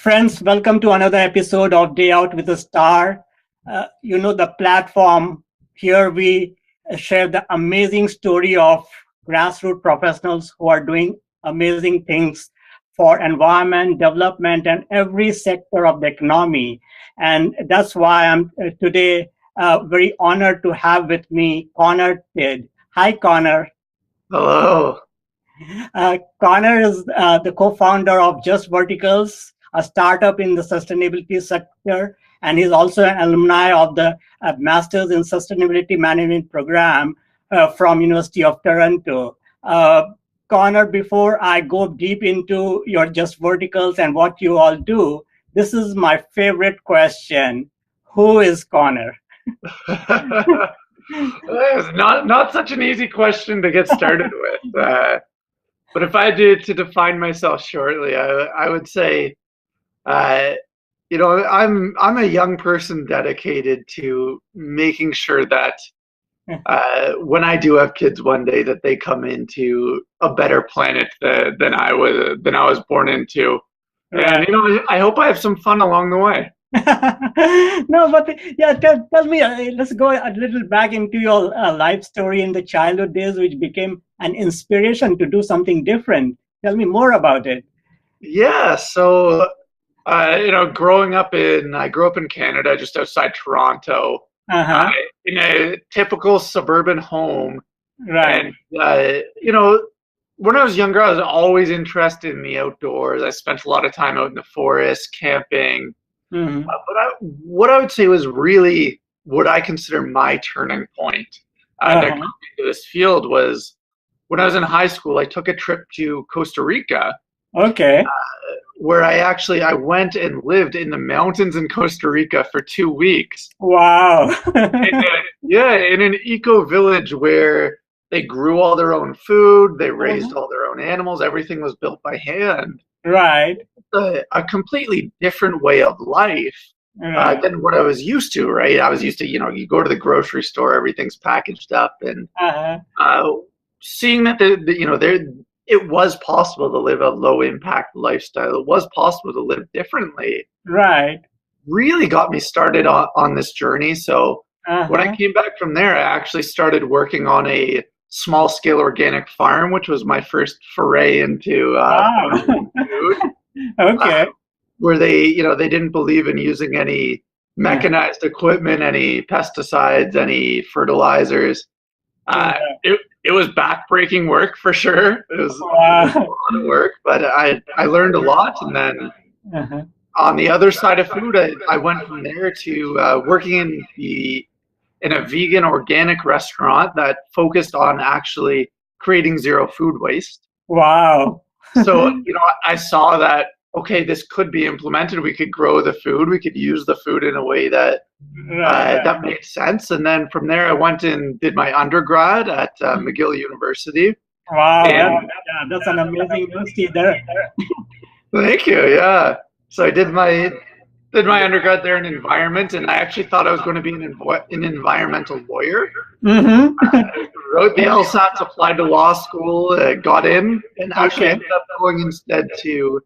Friends, welcome to another episode of Day Out with a Star. The platform here we share the amazing story of grassroots professionals who are doing amazing things for environment, development, and every sector of the economy. And that's why I'm today very honored to have with me Connor Tidd. Hi, Connor. Hello. Connor is the co-founder of Just Verticals, a startup in the sustainability sector, and he's also an alumni of the Masters in Sustainability Management program from University of Toronto. Connor, before I go deep into your Just Verticals and what you all do, this is my favorite question. Who is Connor? It's not such an easy question to get started with. But if I did to define myself shortly, I would say, I'm a young person dedicated to making sure that when I do have kids one day, that they come into a better planet than I was born into. Right. And I hope I have some fun along the way. No, but yeah, tell me, let's go a little back into your life story in the childhood days, which became an inspiration to do something different. Tell me more about it. Yeah, so I grew up in Canada, just outside Toronto, uh, Uh-huh. in a typical suburban home. Right. And when I was younger, I was always interested in the outdoors. I spent a lot of time out in the forest, camping. Hmm. What I would say was really what I consider my turning point that got Uh-huh. me into this field was when I was in high school. I took a trip to Costa Rica, Okay. where I went and lived in the mountains in Costa Rica for 2 weeks. Wow. In an eco village where they grew all their own food, they raised Uh-huh. all their own animals, everything was built by hand. Right. A completely different way of life Right. than what I was used to, right? I was used to, you go to the grocery store, everything's packaged up, and Uh-huh. uh, seeing that it was possible to live a low impact lifestyle. It was possible to live differently. Right. Really got me started on this journey. So when I Uh-huh. came back from there, I actually started working on a small scale organic farm, which was my first foray into Wow. farming food. Uh, Okay. where they didn't believe in using any Uh-huh. mechanized equipment, any pesticides, any fertilizers. Uh, Yeah. it was backbreaking work for sure. It was a Wow. lot of work, but I learned a lot. And then Uh-huh. on the other side of food, I went from there to working in a vegan organic restaurant that focused on actually creating zero food waste. Wow. So, I saw that, okay, this could be implemented. We could grow the food. We could use the food in a way that Right. that made sense. And then from there, I went and did my undergrad at McGill University. Wow. And That's an amazing university there. thank you. Yeah. So I did my undergrad there in environment, and I actually thought I was going to be an environmental lawyer. Mm-hmm. Wrote the LSATs, applied to law school, got in, and actually Okay. ended up going instead to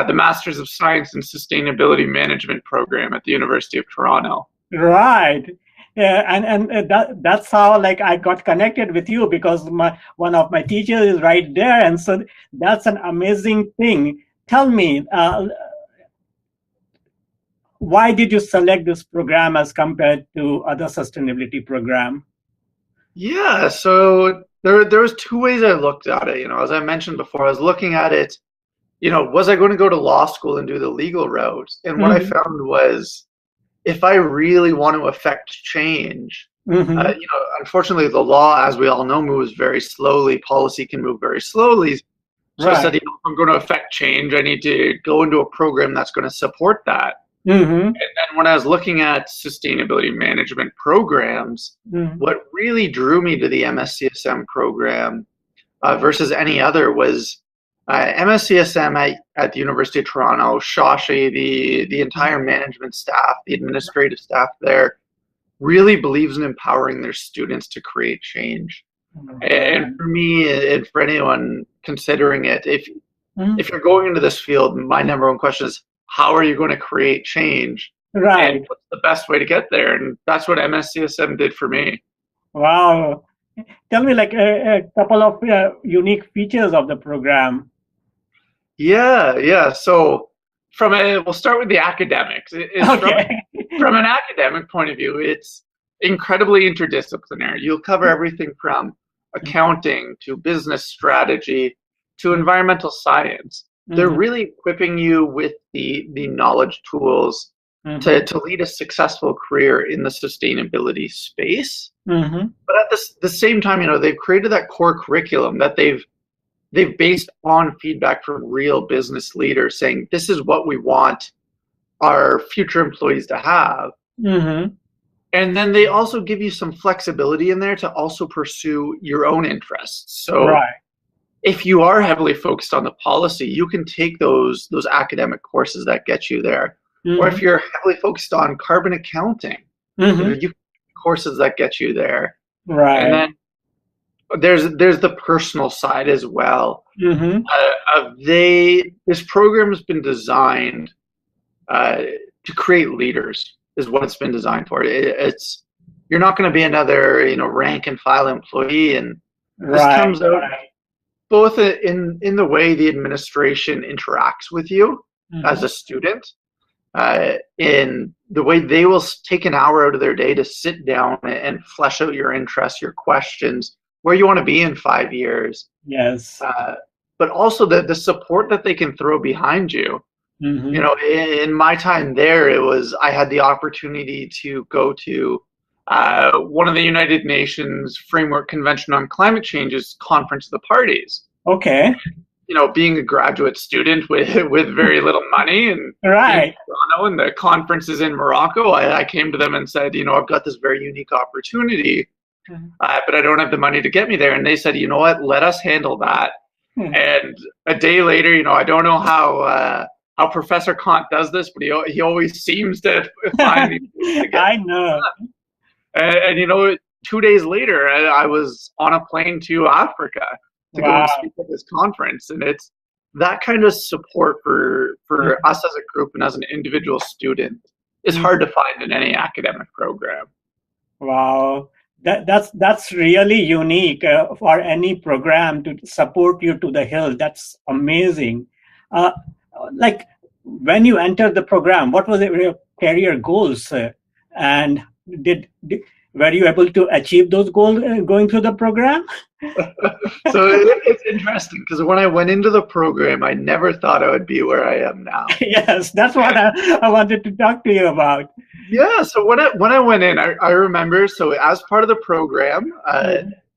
the Masters of Science in Sustainability Management program at the University of Toronto. Right. Yeah, and that's how like I got connected with you because one of my teachers is right there, and so that's an amazing thing. Tell me, why did you select this program as compared to other sustainability program? Yeah, so there was two ways I looked at it. As I mentioned before, I was looking at it, was I going to go to law school and do the legal route? And what I Mm-hmm. found was, if I really want to affect change, Mm-hmm. unfortunately, the law, as we all know, moves very slowly. Policy can move very slowly. So I said, Right. if I'm going to affect change, I need to go into a program that's going to support that. Mm-hmm. And then when I was looking at sustainability management programs, Mm-hmm. what really drew me to the MScSM program versus any other was MScSM at the University of Toronto. Shashi, the entire management staff, the administrative staff there, really believes in empowering their students to create change. And Right. for me, and for anyone considering it, if Mm-hmm. you're going into this field, my number one question is, how are you going to create change, and Right. what's the best way to get there. And that's what MSCSM did for me. Wow. Tell me like a couple of unique features of the program. Yeah. So we'll start with the academics. It's Okay. from an academic point of view, it's incredibly interdisciplinary. You'll cover everything from accounting to business strategy to environmental science. They're Mm-hmm. really equipping you with the knowledge tools Mm-hmm. to lead a successful career in the sustainability space. Mm-hmm. But at the same time, they've created that core curriculum that they've based on feedback from real business leaders saying this is what we want our future employees to have. Mm-hmm. And then they also give you some flexibility in there to also pursue your own interests. So Right. if you are heavily focused on the policy, you can take those academic courses that get you there. Or Mm-hmm. if you're heavily focused on carbon accounting, Mm-hmm. you courses that get you there. And Right. then there's the personal side as well. Mm-hmm. This program has been designed to create leaders, is what it's been designed for. It's you're not going to be another rank and file employee, and this Right. comes out both in the way the administration interacts with you as Mm-hmm. a student, in the way they will take an hour out of their day to sit down and flesh out your interests, your questions, where you want to be in 5 years, Yes. but also the support that they can throw behind you. Mm-hmm. In my time there, I had the opportunity to go to one of the United Nations Framework Convention on Climate Change's Conference of the Parties. Okay. Being a graduate student with very little money and being in Right. Toronto and the conference is in Morocco, I came to them and said, I've got this very unique opportunity, but I don't have the money to get me there. And they said, you know what, let us handle that. Mm-hmm. And a day later, I don't know how Professor Kant does this, but he always seems to find me to get. I know. And 2 days later, I was on a plane to Africa to go Wow. and speak at this conference, and it's that kind of support for us as a group and as an individual student is hard to find in any academic program. Wow. That's really unique for any program to support you to the hill. That's amazing. Like when you entered the program, what was your career goals, and were you able to achieve those goals going through the program? So it's interesting because when I went into the program, I never thought I would be where I am now. Yes, that's what I wanted to talk to you about. Yeah, so when I went in, I remember, so as part of the program,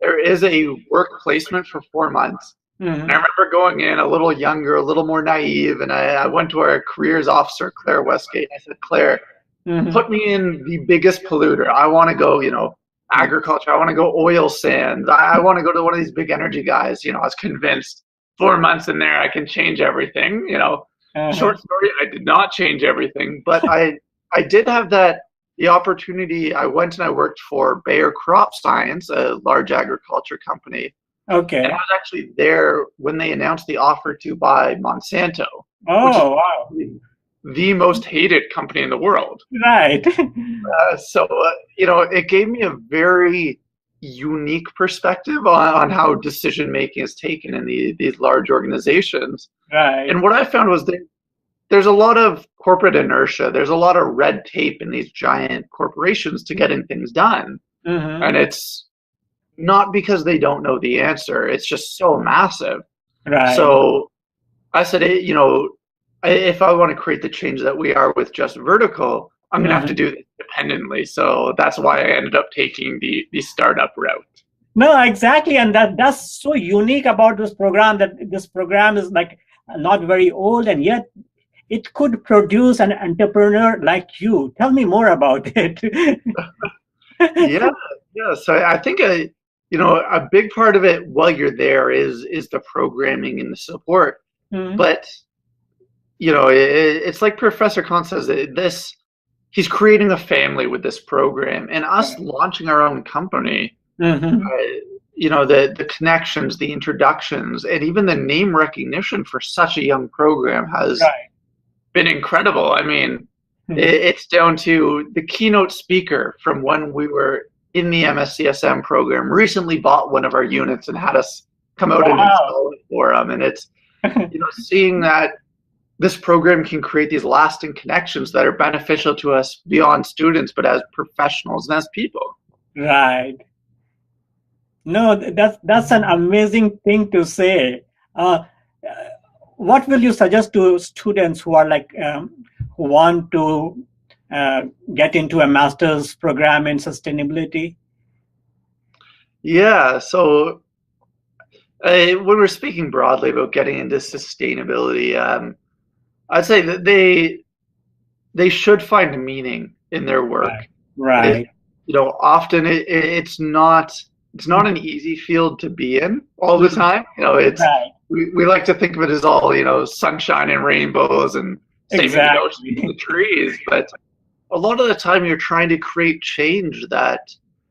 there is a work placement for 4 months. Mm-hmm. And I remember going in a little younger, a little more naive, and I went to our careers officer, Claire Westgate, and I said, Claire, put me in the biggest polluter. I want to go, agriculture. I want to go oil sands. I want to go to one of these big energy guys. I was convinced 4 months in there, I can change everything. Short story, I did not change everything, but I did have the opportunity. I went and I worked for Bayer Crop Science, a large agriculture company. Okay. And I was actually there when they announced the offer to buy Monsanto. Oh, wow. The most hated company in the world. Right. So it gave me a very unique perspective on how decision making is taken in these large organizations. Right. And what I found was that there's a lot of corporate inertia. There's a lot of red tape in these giant corporations to getting things done. Mm-hmm. And it's not because they don't know the answer. It's just so massive. Right. So I said, if I want to create the change that we are with Just Vertical, I'm going to have to do this independently. So that's why I ended up taking the startup route. No, exactly. And that's so unique about this program, that this program is like not very old, and yet it could produce an entrepreneur like you. Tell me more about it. Yeah. So I think a big part of it while you're there is the programming and the support. Mm-hmm. But it's like Professor Khan says, he's creating a family with this program, and us launching our own company. Mm-hmm. The connections, the introductions, and even the name recognition for such a young program has been incredible. I mean, it's down to the keynote speaker from when we were in the MScSM program recently bought one of our units and had us come out and Wow. install it for them. And it's, seeing that this program can create these lasting connections that are beneficial to us beyond students, but as professionals and as people. Right. No, that's an amazing thing to say. What will you suggest to students who are like who want to get into a master's program in sustainability? Yeah, so when we're speaking broadly about getting into sustainability, I'd say that they should find meaning in their work. Right. Often it's not an easy field to be in all the time. It's Right. we like to think of it as all sunshine and rainbows and saving the oceans and the trees, but a lot of the time you're trying to create change that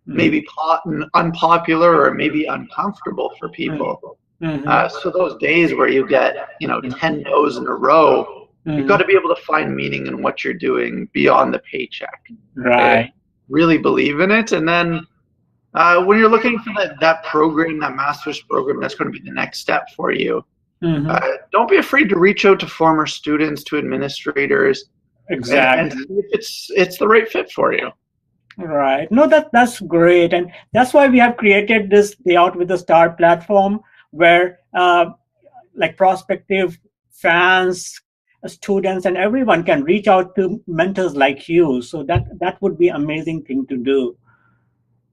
may be unpopular or maybe uncomfortable for people. So those days where you get 10 no's in a row, you've got to be able to find meaning in what you're doing beyond the paycheck. Right. Really believe in it, and then when you're looking for that program, that master's program, that's going to be the next step for you. Don't be afraid to reach out to former students, to administrators, Exactly. and see if it's the right fit for you. Right. No, that's great, and that's why we have created this Day Out with the Star platform, where like prospective fans, students, and everyone can reach out to mentors like you. So that would be an amazing thing to do.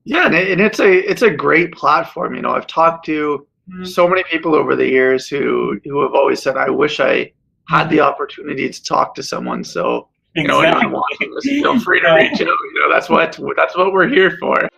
Yeah, and it's a great platform. I've talked to so many people over the years who have always said, I wish I had the opportunity to talk to someone. So, anyone watching this, feel free to reach out. That's what we're here for.